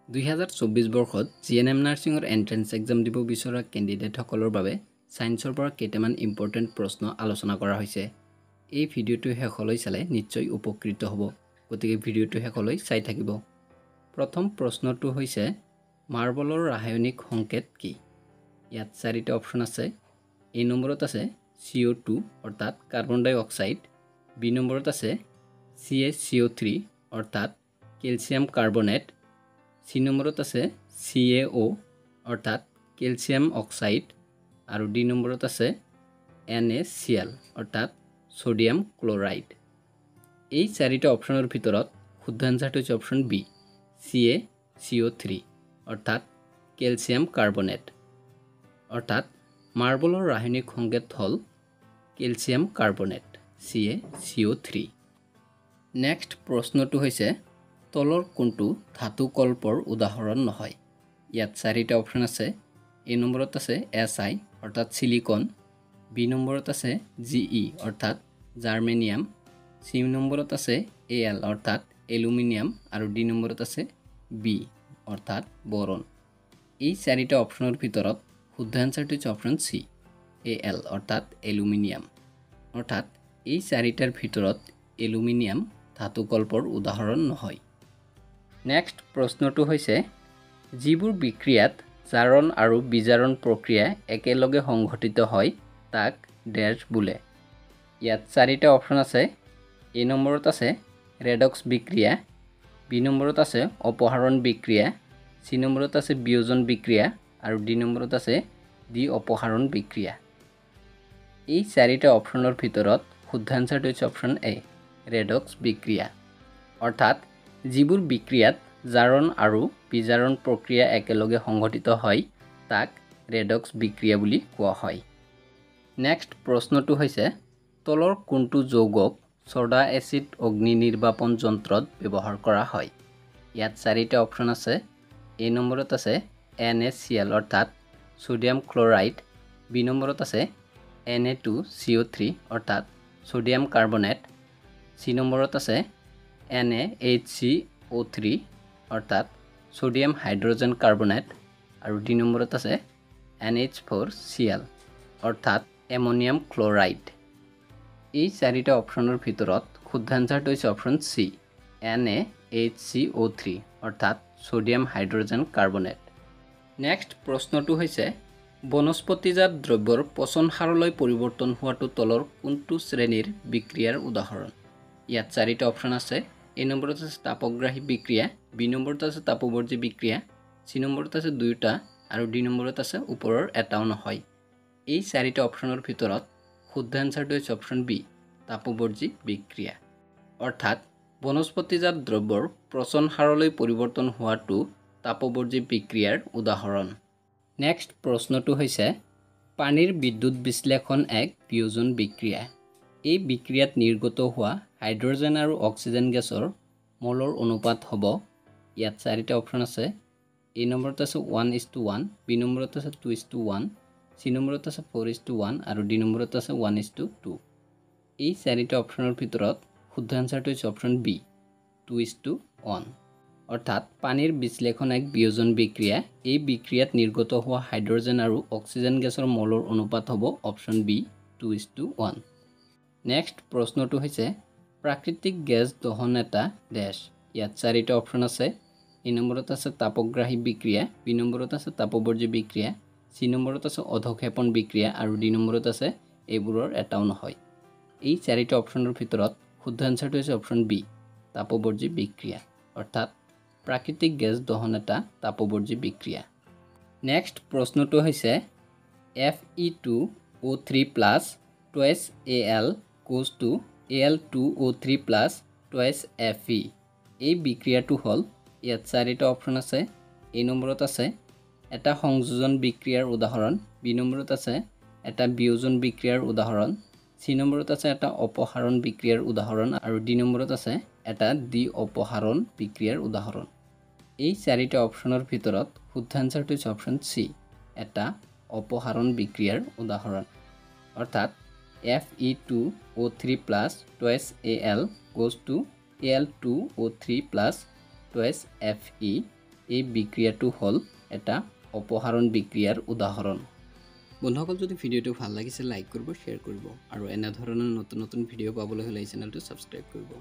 2024 বৰ্ষত GNM নাৰ্ছিঙৰ entrance exam দিব বিচৰা কেণ্ডিডেটসকলৰ বাবে সায়েন্সৰ পৰা কেইটামান ইম্পৰ্টেণ্ট প্ৰশ্ন আলোচনা কৰা হৈছে। এই ভিডিঅ'টো শেষলৈ চালে নিশ্চয় উপকৃত হ'ব, গতিকে ভিডিঅ'টো শেষলৈ চাই থাকিব। প্ৰথম প্ৰশ্নটো হৈছে মাৰ্বলৰ ৰাসায়নিক সংকেত কি? ইয়াত চাৰিটা অপচন আছে। এ নম্বৰত আছে CO2 অৰ্থাৎ কাৰ্বন ডাই অক্সাইড, বি নম্বৰত আছে CaCO3 অৰ্থাৎ কেলছিয়াম কাৰ্বনেট, সি নম্বৰত আছে CaO অৰ্থাৎ কেলছিয়াম অক্সাইড আৰু ডি নম্বৰত আছে NaCl অৰ্থাৎ সোডিয়াম ক্লোৰাইড। এই চাৰিটা অপচনৰ ভিতৰত শুদ্ধ আনসাৰটো হৈছে অপচন বি CaCO3 অৰ্থাৎ কেলছিয়াম কাৰ্বনেট। অৰ্থাৎ মাৰ্বলৰ ৰাসায়নিক সংকেত হ'ল কেলছিয়াম কাৰ্বনেট CaCO3। নেক্সট প্ৰশ্নটো হৈছে তলৰ কোনটো ধাতু কল্পৰ উদাহৰণ নহয়? ইয়াত চাৰিটা অপচন আছে। এ নম্বৰত আছে Si অৰ্থাৎ সিলিকন, বি নম্বৰত আছে Ge অৰ্থাৎ জাৰ্মেনিয়াম, সি নম্বৰত আছে Al অৰ্থাৎ এলুমিনিয়াম আৰু ডি নম্বৰত আছে বি অৰ্থাৎ বৰন। এই চাৰিটা অপচনৰ ভিতৰত শুদ্ধ আনসাৰটো হৈছে অপচন সি Al অৰ্থাৎ এলুমিনিয়াম। অৰ্থাৎ এই চাৰিটাৰ ভিতৰত এলুমিনিয়াম ধাতু কল্পৰ উদাহৰণ নহয়। নেক্সট প্ৰশ্নটো হৈছে যিবোৰ বিক্ৰিয়াত জাৰণ আৰু বিজাৰণ প্ৰক্ৰিয়া একেলগে সংঘটিত হয় তাক ডেশ বোলে। ইয়াত চাৰিটা অপচন আছে। এ নম্বৰত আছে ৰেডক্স বিক্ৰিয়া, বি নম্বৰত আছে অপসাৰণ বিক্ৰিয়া, সি নম্বৰত আছে বিয়োজন বিক্ৰিয়া আৰু ডি নম্বৰত আছে দ্বি অপসাৰণ বিক্ৰিয়া। এই চাৰিটা অপচনৰ ভিতৰত শুদ্ধ আনসাৰটো হৈছে অপচন এ ৰেডক্স বিক্ৰিয়া। অৰ্থাৎ যিবোৰ বিক্ৰিয়াত জাৰণ আৰু বিজাৰণ প্ৰক্ৰিয়া একেলগে সংঘটিত হয় তাক ৰেডক্স বিক্ৰিয়া বুলি কোৱা হয়। নেক্সট প্ৰশ্নটো হৈছে তলৰ কোনটো যৌগক ছ'ডা এচিড অগ্নি নিৰ্বাপন যন্ত্ৰত ব্যৱহাৰ কৰা হয়? ইয়াত চাৰিটা অপচন আছে। এ নম্বৰত আছে NaCl অৰ্থাৎ সোডিয়াম ক্লোৰাইড, বি নম্বৰত আছে Na2CO3 অৰ্থাৎ সোডিয়াম কাৰ্বনেট, সি নম্বৰত আছে NaHCO3 অৰ্থাৎ সোডিয়াম হাইড্ৰজেন কাৰ্বনেট আৰু ডি নম্বৰত আছে NH4Cl অৰ্থাৎ এমনিয়াম ক্লোৰাইড। এই চাৰিটা অপচনৰ ভিতৰত শুদ্ধ আনসাৰটো হৈছে অপচন চি NaHCO3 অৰ্থাৎ সোডিয়াম হাইড্ৰজেন কাৰ্বনেট। নেক্সট প্ৰশ্নটো হৈছে বনস্পতিজাত দ্ৰব্যৰ পচন সাৰলৈ পৰিৱৰ্তন হোৱাটো তলৰ কোনটো শ্ৰেণীৰ বিক্ৰিয়াৰ উদাহৰণ? ইয়াত চাৰিটা অপচন আছে। এ নম্বৰত আছে তাপগ্ৰাহী বিক্ৰিয়া, বি নম্বৰত আছে তাপবৰ্জী বিক্ৰিয়া, সি নম্বৰত আছে দুয়োটা আৰু ডি নম্বৰত আছে ওপৰৰ এটাও নহয়। এই চাৰিটা অপচনৰ ভিতৰত শুদ্ধ আনসাৰটো হৈছে অপচন বি তাপবৰ্জী বিক্ৰিয়া। অৰ্থাৎ বনস্পতিজাত দ্ৰব্যৰ পচন সাৰলৈ পৰিৱৰ্তন হোৱাটো তাপবৰ্জী বিক্ৰিয়াৰ উদাহৰণ। নেক্সট প্ৰশ্নটো হৈছে পানীৰ বিদ্যুৎ বিশ্লেষণ এক বিয়োজন বিক্ৰিয়া। এই বিক্ৰিয়াত নিৰ্গত হোৱা হাইড্ৰজেন আৰু অক্সিজেন গেছৰ মলৰ অনুপাত হ'ব। ইয়াত চাৰিটা অপচন আছে। এ নম্বৰত আছে 1:1, বি নম্বৰত আছে 2:1, সি নম্বৰত আছে 4:1 আৰু ডি নম্বৰত আছে 1:2। এই চাৰিটা অপচনৰ ভিতৰত শুদ্ধ আনসাৰটো হৈছে অপচন বি 2:1। অৰ্থাৎ পানীৰ বিশ্লেষণ এক বিয়োজন বিক্ৰিয়া। এই বিক্ৰিয়াত নিৰ্গত হোৱা হাইড্ৰজেন আৰু অক্সিজেন গেছৰ মলৰ অনুপাত হ'ব অপচন বি 2:1। নেক্সট প্ৰশ্নটো হৈছে প্ৰাকৃতিক গেছ দহন এটা ডেশ। ইয়াত চাৰিটা অপচন আছে। এ নম্বৰত আছে তাপগ্ৰাহী বিক্ৰিয়া, বি নম্বৰত আছে তাপবৰ্জী বিক্ৰিয়া, সি নম্বৰত আছে অধক্ষেপণ বিক্ৰিয়া আৰু ডি নম্বৰত আছে এইবোৰৰ এটাও নহয়। এই চাৰিটা অপচনৰ ভিতৰত শুদ্ধ আনসাৰটো হৈছে অপচন বি তাপবৰ্জী বিক্ৰিয়া। অৰ্থাৎ প্ৰাকৃতিক গেছ দহন এটা তাপবৰ্জী বিক্ৰিয়া। নেক্সট প্ৰশ্নটো হৈছে Fe2O3+ twice Al goes to Al2O3+ twice Fe। এই বিক্ৰিয়াটো হ'ল। ইয়াত চাৰিটা অপচন আছে। এ নম্বৰত আছে এটা সংযোজন বিক্ৰিয়াৰ উদাহৰণ, বি নম্বৰত আছে এটা বিয়োজন বিক্ৰিয়াৰ উদাহৰণ, সি নম্বৰত আছে এটা অপসাৰণ বিক্ৰিয়াৰ উদাহৰণ আৰু ডি নম্বৰত আছে এটা দ্বি অপসাৰণ বিক্ৰিয়াৰ উদাহৰণ। এই চাৰিটা অপচনৰ ভিতৰত শুদ্ধ আনসাৰটো হৈছে অপচন চি এটা অপসাৰণ বিক্ৰিয়াৰ উদাহৰণ। অৰ্থাৎ Fe2O3+ twice Al goes to Al2O3+ twice Fe এই বিক্ৰিয়াটো হল এটা অপসাৰণ বিক্ৰিয়াৰ উদাহৰণ বন্ধুসকল যদি ভিডিওটো ভাল লাগিছে লাইক কৰিব শেয়াৰ কৰিব আৰু এনে ধৰণৰ নতুন নতুন ভিডিও পাবলৈ হলে এই চেনেলটো সাবস্ক্ৰাইব কৰিব